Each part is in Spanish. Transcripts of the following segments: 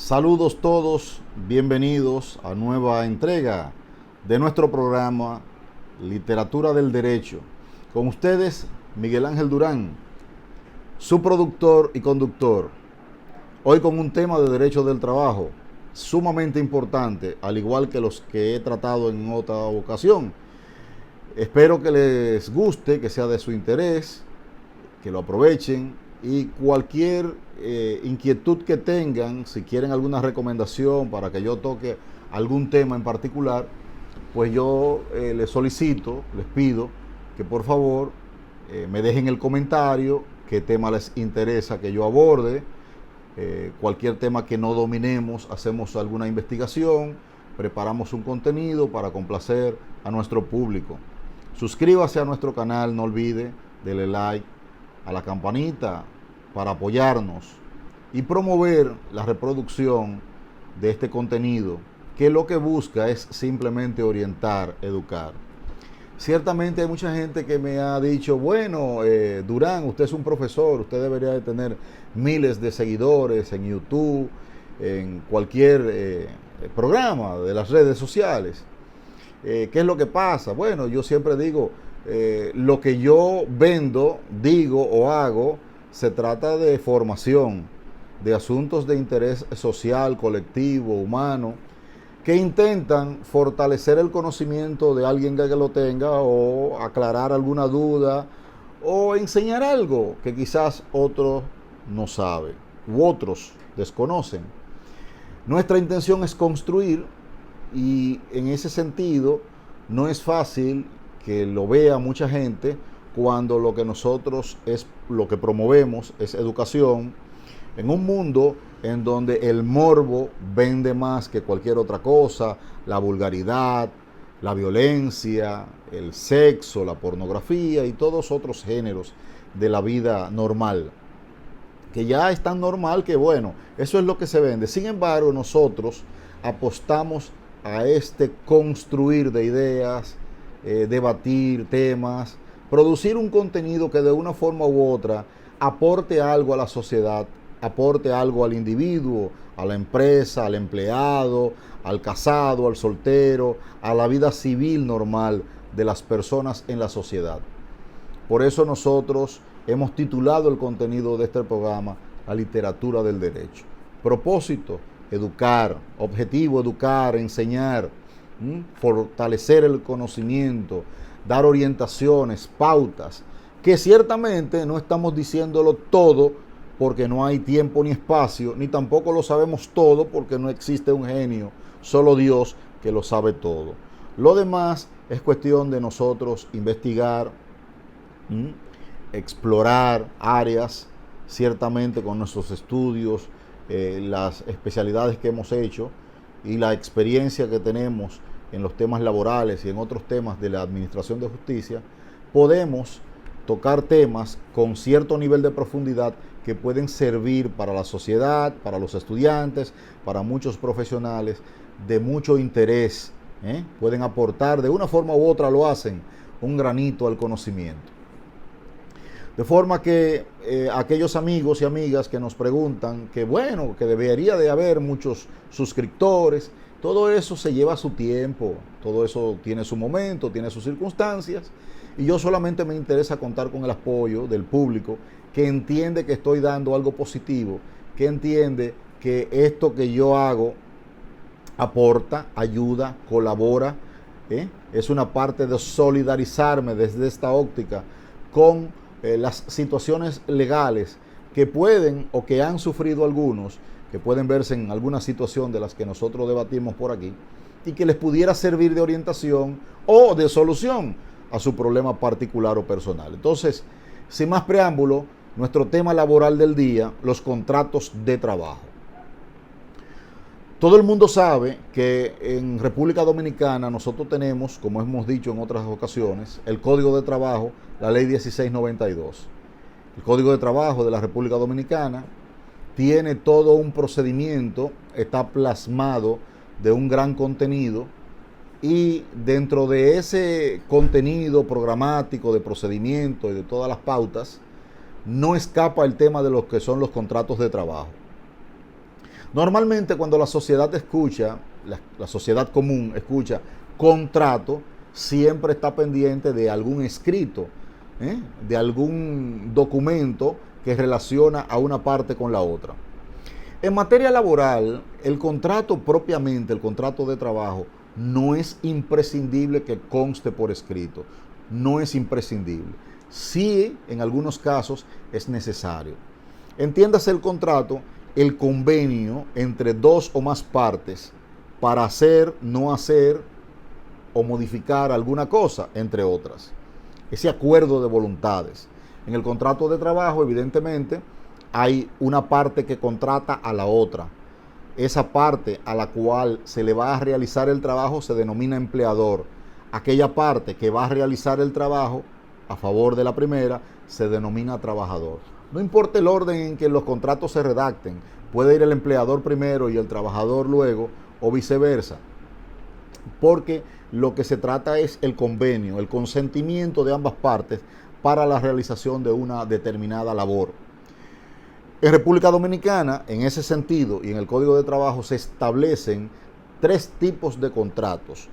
Saludos todos, bienvenidos a nueva entrega de nuestro programa Literatura del Derecho. Con ustedes, Miguel Ángel Durán, su productor y conductor. Hoy con un tema de derecho del trabajo sumamente importante, al igual que los que he tratado en otra ocasión. Espero que les guste, que sea de su interés, que lo aprovechen y cualquier inquietud que tengan, si quieren alguna recomendación para que yo toque algún tema en particular, pues yo les solicito, les pido que por favor me dejen el comentario, qué tema les interesa que yo aborde, cualquier tema que no dominemos, hacemos alguna investigación, preparamos un contenido para complacer a nuestro público. Suscríbase a nuestro canal, no olvide, dele like a la campanita para apoyarnos y promover la reproducción de este contenido, que lo que busca es simplemente orientar, educar. Ciertamente hay mucha gente que me ha dicho, bueno, Durán, usted es un profesor, usted debería de tener miles de seguidores en YouTube, en cualquier programa de las redes sociales. ¿Qué es lo que pasa? Bueno, yo siempre digo, lo que yo vendo, digo o hago, se trata de formación, de asuntos de interés social, colectivo, humano, que intentan fortalecer el conocimiento de alguien que lo tenga o aclarar alguna duda o enseñar algo que quizás otro no sabe u otros desconocen. Nuestra intención es construir y en ese sentido no es fácil que lo vea mucha gente cuando lo que nosotros es lo que promovemos es educación en un mundo en donde el morbo vende más que cualquier otra cosa, la vulgaridad, la violencia, el sexo, la pornografía y todos otros géneros de la vida normal, que ya es tan normal que bueno, eso es lo que se vende. Sin embargo, nosotros apostamos a este construir de ideas, debatir temas, producir un contenido que de una forma u otra aporte algo a la sociedad, aporte algo al individuo, a la empresa, al empleado, al casado, al soltero, a la vida civil normal de las personas en la sociedad. Por eso nosotros hemos titulado el contenido de este programa La Literatura del Derecho. Propósito, educar. Objetivo, educar, enseñar, fortalecer el conocimiento, dar orientaciones, pautas, que ciertamente no estamos diciéndolo todo porque no hay tiempo ni espacio, ni tampoco lo sabemos todo porque no existe un genio, solo Dios que lo sabe todo. Lo demás es cuestión de nosotros investigar, explorar áreas, ciertamente con nuestros estudios, las especialidades que hemos hecho y la experiencia que tenemos en los temas laborales y en otros temas de la administración de justicia, podemos tocar temas con cierto nivel de profundidad que pueden servir para la sociedad, para los estudiantes, para muchos profesionales de mucho interés. Pueden aportar, de una forma u otra lo hacen, un granito al conocimiento. De forma que aquellos amigos y amigas que nos preguntan que bueno, que debería de haber muchos suscriptores, todo eso se lleva su tiempo, todo eso tiene su momento, tiene sus circunstancias, y yo solamente me interesa contar con el apoyo del público que entiende que estoy dando algo positivo, que entiende que esto que yo hago aporta, ayuda, colabora, es una parte de solidarizarme desde esta óptica con las situaciones legales que pueden o que han sufrido algunos, que pueden verse en alguna situación de las que nosotros debatimos por aquí y que les pudiera servir de orientación o de solución a su problema particular o personal. Entonces, sin más preámbulo, nuestro tema laboral del día, los contratos de trabajo. Todo el mundo sabe que en República Dominicana nosotros tenemos, como hemos dicho en otras ocasiones, el Código de Trabajo, la Ley 1692. El Código de Trabajo de la República Dominicana tiene todo un procedimiento, está plasmado de un gran contenido y dentro de ese contenido programático, de procedimiento y de todas las pautas, no escapa el tema de lo que son los contratos de trabajo. Normalmente cuando la sociedad escucha, la sociedad común escucha contrato, siempre está pendiente de algún escrito, de algún documento que relaciona a una parte con la otra. En materia laboral, el contrato propiamente, el contrato de trabajo, no es imprescindible que conste por escrito. No es imprescindible. Sí, en algunos casos es necesario. Entiéndase el contrato, el convenio entre dos o más partes para hacer, no hacer o modificar alguna cosa, entre otras. Ese acuerdo de voluntades. En el contrato de trabajo, evidentemente, hay una parte que contrata a la otra. Esa parte a la cual se le va a realizar el trabajo se denomina empleador. Aquella parte que va a realizar el trabajo a favor de la primera se denomina trabajador. No importa el orden en que los contratos se redacten, puede ir el empleador primero y el trabajador luego, o viceversa, porque lo que se trata es el convenio, el consentimiento de ambas partes para la realización de una determinada labor. En República Dominicana, en ese sentido, y en el Código de Trabajo se establecen 3 tipos de contratos.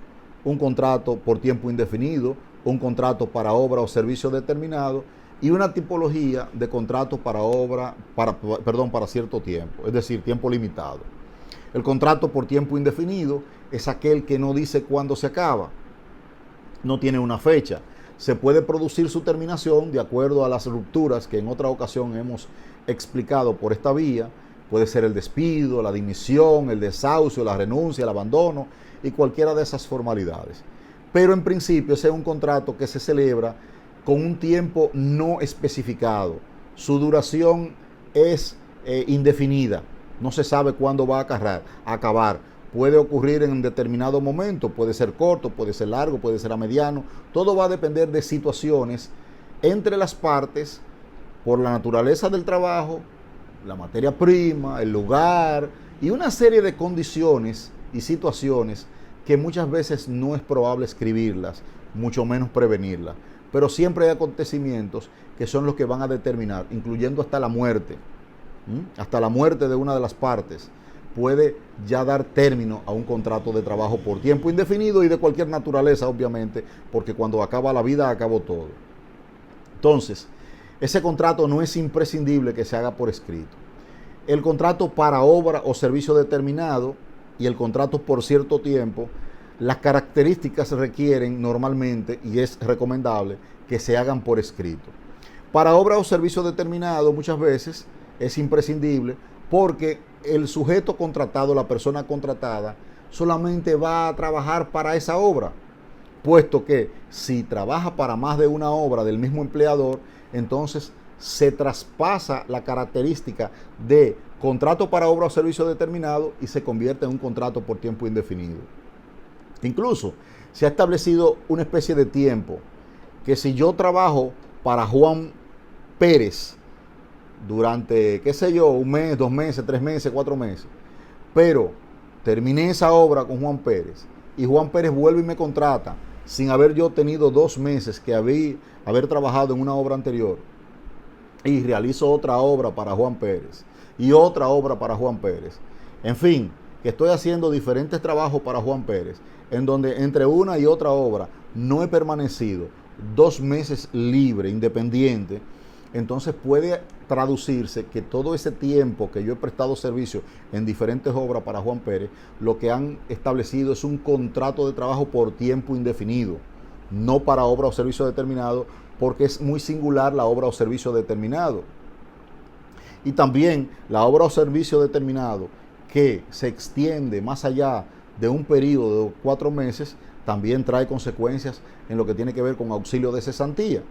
Un contrato por tiempo indefinido, un contrato para obra o servicio determinado y una tipología de contrato para cierto tiempo, es decir, tiempo limitado. El contrato por tiempo indefinido es aquel que no dice cuándo se acaba, no tiene una fecha. Se puede producir su terminación de acuerdo a las rupturas que en otra ocasión hemos explicado por esta vía. Puede ser el despido, la dimisión, el desahucio, la renuncia, el abandono y cualquiera de esas formalidades. Pero en principio ese es un contrato que se celebra con un tiempo no especificado. Su duración es indefinida. No se sabe cuándo va a acabar. Puede ocurrir en un determinado momento, puede ser corto, puede ser largo, puede ser a mediano. Todo va a depender de situaciones entre las partes por la naturaleza del trabajo, la materia prima, el lugar y una serie de condiciones y situaciones que muchas veces no es probable escribirlas, mucho menos prevenirlas. Pero siempre hay acontecimientos que son los que van a determinar, incluyendo hasta la muerte. Hasta la muerte de una de las partes puede ya dar término a un contrato de trabajo por tiempo indefinido y de cualquier naturaleza, obviamente, porque cuando acaba la vida, acabó todo. Entonces, ese contrato no es imprescindible que se haga por escrito. El contrato para obra o servicio determinado y el contrato por cierto tiempo, las características requieren normalmente, y es recomendable, que se hagan por escrito. Para obra o servicio determinado, muchas veces es imprescindible porque el sujeto contratado, la persona contratada, solamente va a trabajar para esa obra, puesto que si trabaja para más de una obra del mismo empleador, entonces se traspasa la característica de contrato para obra o servicio determinado y se convierte en un contrato por tiempo indefinido. Incluso se ha establecido una especie de tiempo que si yo trabajo para Juan Pérez durante, qué sé yo, 1 mes, 2 meses, 3 meses, 4 meses, pero terminé esa obra con Juan Pérez y Juan Pérez vuelve y me contrata sin haber yo tenido 2 meses que haber trabajado en una obra anterior, y realizo otra obra para Juan Pérez y otra obra para Juan Pérez, en fin, que estoy haciendo diferentes trabajos para Juan Pérez, en donde entre una y otra obra no he permanecido 2 meses libre, independiente, entonces puede traducirse que todo ese tiempo que yo he prestado servicio en diferentes obras para Juan Pérez, lo que han establecido es un contrato de trabajo por tiempo indefinido, no para obra o servicio determinado, porque es muy singular la obra o servicio determinado. Y también la obra o servicio determinado que se extiende más allá de un periodo de 4 meses, también trae consecuencias en lo que tiene que ver con auxilio de cesantía.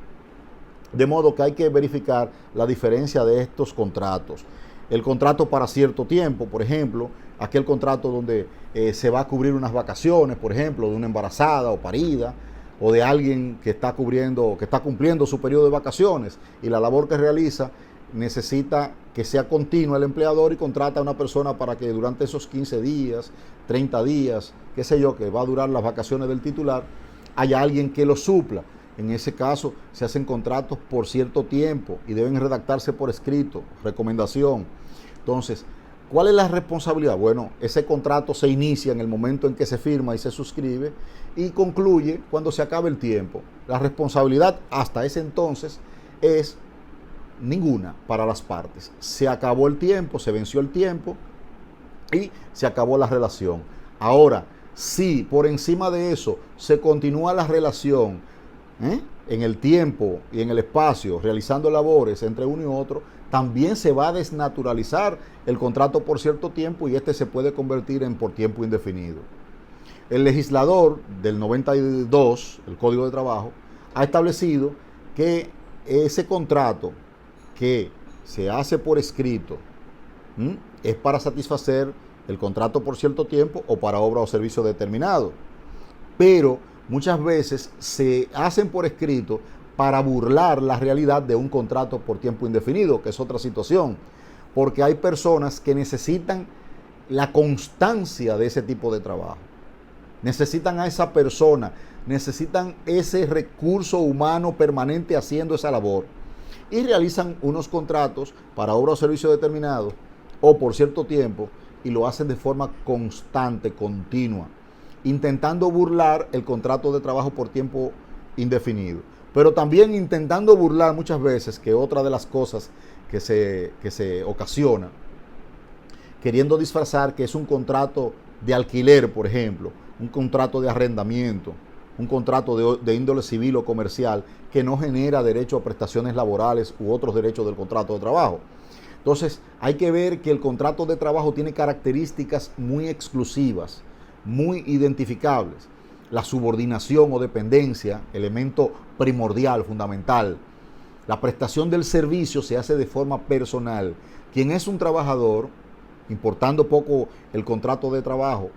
De modo que hay que verificar la diferencia de estos contratos. El contrato para cierto tiempo, por ejemplo, aquel contrato donde se va a cubrir unas vacaciones, por ejemplo, de una embarazada o parida, o de alguien que está cumpliendo su periodo de vacaciones y la labor que realiza necesita que sea continua el empleador y contrata a una persona para que durante esos 15 días, 30 días, qué sé yo, que va a durar las vacaciones del titular, haya alguien que lo supla. En ese caso se hacen contratos por cierto tiempo y deben redactarse por escrito, recomendación. Entonces, ¿Cuál es la responsabilidad? Bueno, ese contrato se inicia en el momento en que se firma y se suscribe y concluye cuando se acabe el tiempo. La responsabilidad hasta ese entonces es ninguna para las partes. Se acabó el tiempo, se venció el tiempo y se acabó la relación. Ahora, si por encima de eso se continúa la relación en el tiempo y en el espacio, realizando labores entre uno y otro, también se va a desnaturalizar el contrato por cierto tiempo y este se puede convertir en por tiempo indefinido. El legislador del 92, el Código de Trabajo, ha establecido que ese contrato que se hace por escrito es para satisfacer el contrato por cierto tiempo o para obra o servicio determinado. Pero muchas veces se hacen por escrito para burlar la realidad de un contrato por tiempo indefinido, que es otra situación, porque hay personas que necesitan la constancia de ese tipo de trabajo, necesitan a esa persona, necesitan ese recurso humano permanente haciendo esa labor y realizan unos contratos para obra o servicio determinado o por cierto tiempo y lo hacen de forma constante, continua, intentando burlar el contrato de trabajo por tiempo indefinido, pero también intentando burlar muchas veces, que otra de las cosas que se ocasiona, queriendo disfrazar que es un contrato de alquiler, por ejemplo, un contrato de arrendamiento, un contrato de índole civil o comercial que no genera derecho a prestaciones laborales u otros derechos del contrato de trabajo. Entonces, hay que ver que el contrato de trabajo tiene características muy exclusivas, muy identificables. La subordinación o dependencia, elemento primordial, fundamental. La prestación del servicio se hace de forma personal. Quien es un trabajador, importando poco el contrato de trabajo,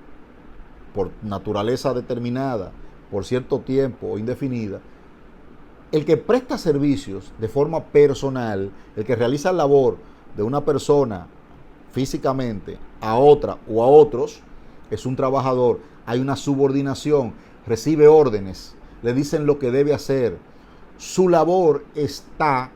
por naturaleza determinada, por cierto tiempo o indefinida, el que presta servicios de forma personal, el que realiza labor de una persona físicamente a otra o a otros, es un trabajador. Hay una subordinación, recibe órdenes, le dicen lo que debe hacer. Su labor está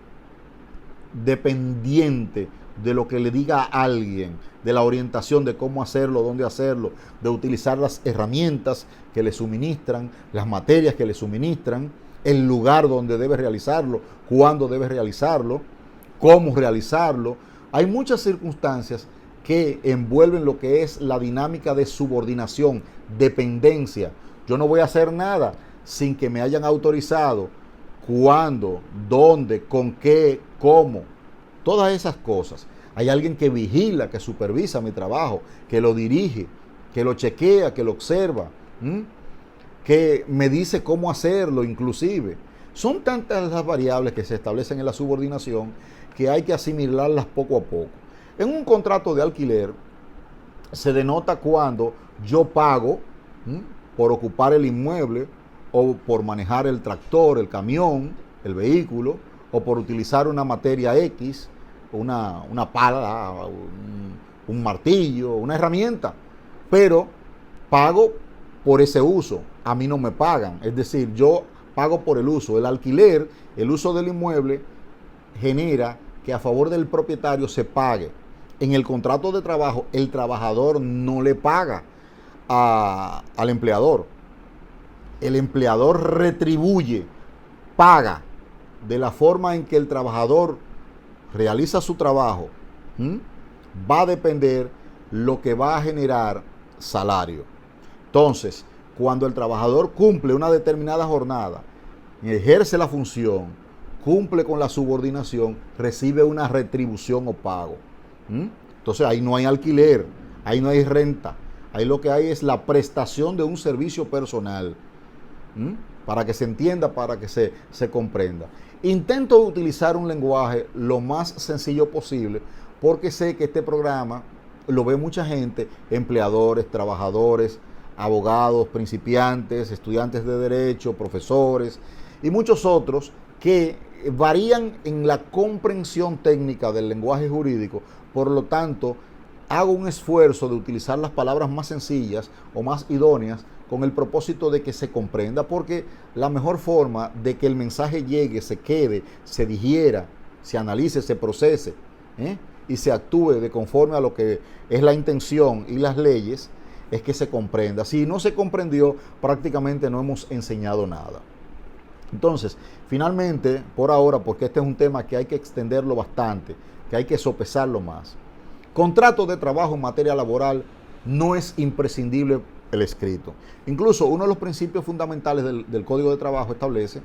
dependiente de lo que le diga a alguien, de la orientación de cómo hacerlo, dónde hacerlo, de utilizar las herramientas que le suministran, las materias que le suministran, el lugar donde debe realizarlo, cuándo debe realizarlo, cómo realizarlo. Hay muchas circunstancias que envuelven lo que es la dinámica de subordinación, dependencia. Yo no voy a hacer nada sin que me hayan autorizado. ¿Cuándo? ¿Dónde? ¿Con qué? ¿Cómo? Todas esas cosas. Hay alguien que vigila, que supervisa mi trabajo, que lo dirige, que lo chequea, que lo observa, que me dice cómo hacerlo inclusive. Son tantas las variables que se establecen en la subordinación que hay que asimilarlas poco a poco. En un contrato de alquiler se denota cuando yo pago por ocupar el inmueble o por manejar el tractor, el camión, el vehículo, o por utilizar una materia X, una pala, un martillo, una herramienta, pero pago por ese uso. A mí no me pagan, es decir, yo pago por el uso. El alquiler, el uso del inmueble, genera que a favor del propietario se pague. En el contrato de trabajo, el trabajador no le paga al empleador. El empleador retribuye, paga de la forma en que el trabajador realiza su trabajo. Va a depender lo que va a generar salario. Entonces, cuando el trabajador cumple una determinada jornada, ejerce la función, cumple con la subordinación, recibe una retribución o pago. Entonces ahí no hay alquiler, ahí no hay renta, ahí lo que hay es la prestación de un servicio personal. Para que se entienda, para que se comprenda. Intento utilizar un lenguaje lo más sencillo posible porque sé que este programa lo ve mucha gente, empleadores, trabajadores, abogados, principiantes, estudiantes de derecho, profesores y muchos otros que varían en la comprensión técnica del lenguaje jurídico. Por lo tanto, hago un esfuerzo de utilizar las palabras más sencillas o más idóneas con el propósito de que se comprenda, porque la mejor forma de que el mensaje llegue, se quede, se digiera, se analice, se procese, y se actúe de conforme a lo que es la intención y las leyes, es que se comprenda. Si no se comprendió, prácticamente no hemos enseñado nada. Entonces, finalmente, por ahora, porque este es un tema que hay que extenderlo bastante, que hay que sopesarlo más. Contrato de trabajo en materia laboral no es imprescindible el escrito. Incluso uno de los principios fundamentales del Código de Trabajo establece: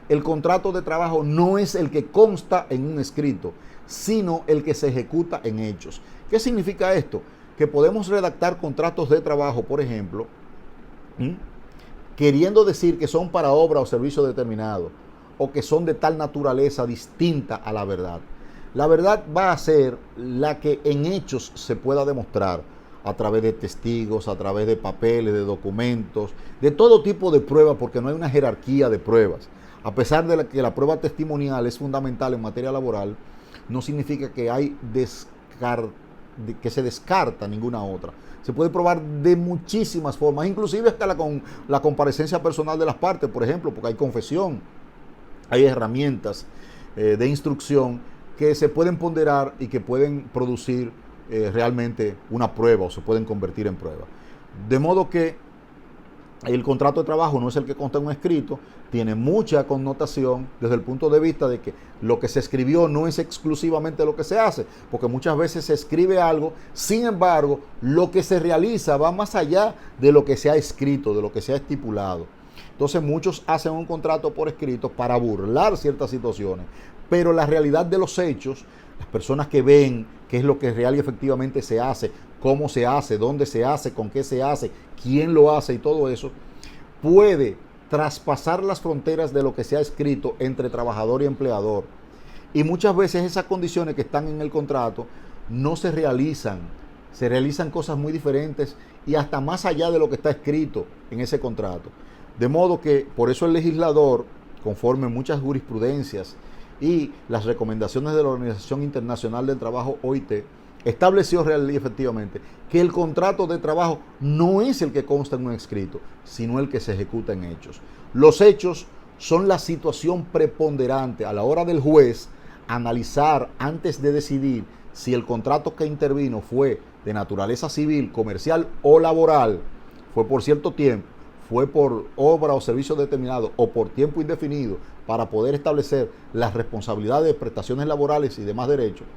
el contrato de trabajo no es el que consta en un escrito, sino el que se ejecuta en hechos. ¿Qué significa esto? Que podemos redactar contratos de trabajo, por ejemplo, queriendo decir que son para obra o servicio determinado, o que son de tal naturaleza distinta a la verdad. La verdad va a ser la que en hechos se pueda demostrar a través de testigos, a través de papeles, de documentos, de todo tipo de pruebas, porque no hay una jerarquía de pruebas. A pesar de que la prueba testimonial es fundamental en materia laboral, no significa que que se descarta ninguna otra. Se puede probar de muchísimas formas, inclusive hasta la comparecencia personal de las partes, por ejemplo, porque hay confesión, hay herramientas de instrucción que se pueden ponderar y que pueden producir realmente una prueba o se pueden convertir en prueba. De modo que el contrato de trabajo no es el que consta en un escrito, tiene mucha connotación desde el punto de vista de que lo que se escribió no es exclusivamente lo que se hace, porque muchas veces se escribe algo, sin embargo, lo que se realiza va más allá de lo que se ha escrito, de lo que se ha estipulado. Entonces muchos hacen un contrato por escrito para burlar ciertas situaciones, pero la realidad de los hechos, las personas que ven qué es lo que real y efectivamente se hace, cómo se hace, dónde se hace, con qué se hace, quién lo hace y todo eso, puede traspasar las fronteras de lo que se ha escrito entre trabajador y empleador. Y muchas veces esas condiciones que están en el contrato no se realizan cosas muy diferentes y hasta más allá de lo que está escrito en ese contrato. De modo que por eso el legislador, conforme muchas jurisprudencias y las recomendaciones de la Organización Internacional del Trabajo, OIT, estableció real y efectivamente que el contrato de trabajo no es el que consta en un escrito, sino el que se ejecuta en hechos. Los hechos son la situación preponderante a la hora del juez analizar antes de decidir si el contrato que intervino fue de naturaleza civil, comercial o laboral, fue por cierto tiempo, fue por obra o servicio determinado o por tiempo indefinido, para poder establecer las responsabilidades de prestaciones laborales y demás derechos.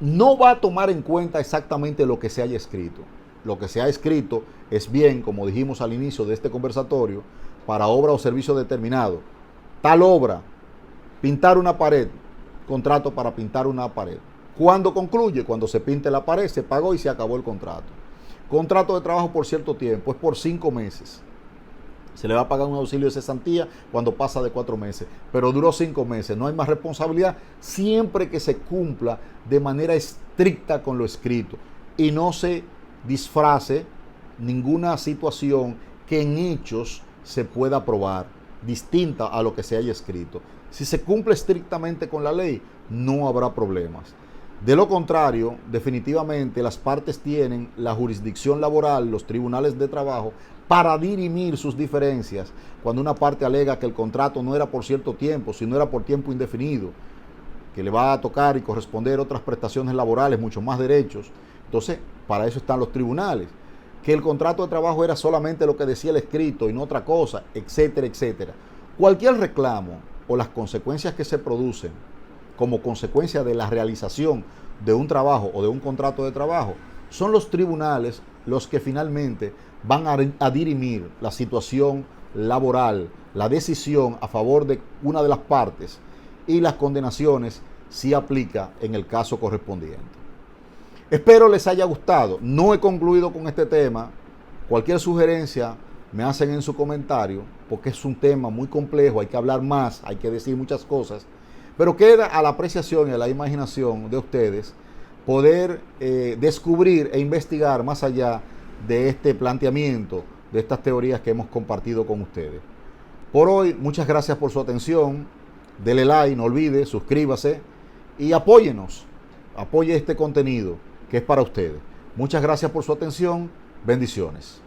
No va a tomar en cuenta exactamente lo que se haya escrito. Lo que se ha escrito es bien, como dijimos al inicio de este conversatorio, para obra o servicio determinado. Tal obra, pintar una pared, contrato para pintar una pared. ¿Cuándo concluye? Cuando se pinte la pared, se pagó y se acabó el contrato. Contrato de trabajo por cierto tiempo, es por 5 meses. Se le va a pagar un auxilio de cesantía cuando pasa de 4 meses, pero duró 5 meses, no hay más responsabilidad, siempre que se cumpla de manera estricta con lo escrito y no se disfrace ninguna situación que en hechos se pueda probar, distinta a lo que se haya escrito. Si se cumple estrictamente con la ley, no habrá problemas. De lo contrario, definitivamente las partes tienen la jurisdicción laboral, los tribunales de trabajo, para dirimir sus diferencias cuando una parte alega que el contrato no era por cierto tiempo, sino era por tiempo indefinido, que le va a tocar y corresponder otras prestaciones laborales, muchos más derechos. Entonces, para eso están los tribunales. Que el contrato de trabajo era solamente lo que decía el escrito y no otra cosa, etcétera, etcétera. Cualquier reclamo o las consecuencias que se producen como consecuencia de la realización de un trabajo o de un contrato de trabajo, son los tribunales los que finalmente van a dirimir la situación laboral, la decisión a favor de una de las partes y las condenaciones si aplica en el caso correspondiente. Espero les haya gustado. No he concluido con este tema. Cualquier sugerencia me hacen en su comentario, porque es un tema muy complejo, hay que hablar más, hay que decir muchas cosas, pero queda a la apreciación y a la imaginación de ustedes poder descubrir e investigar más allá de este planteamiento, de estas teorías que hemos compartido con ustedes. Por hoy, muchas gracias por su atención. Dele like, no olvide, suscríbase y apóyenos. Apoye este contenido que es para ustedes. Muchas gracias por su atención. Bendiciones.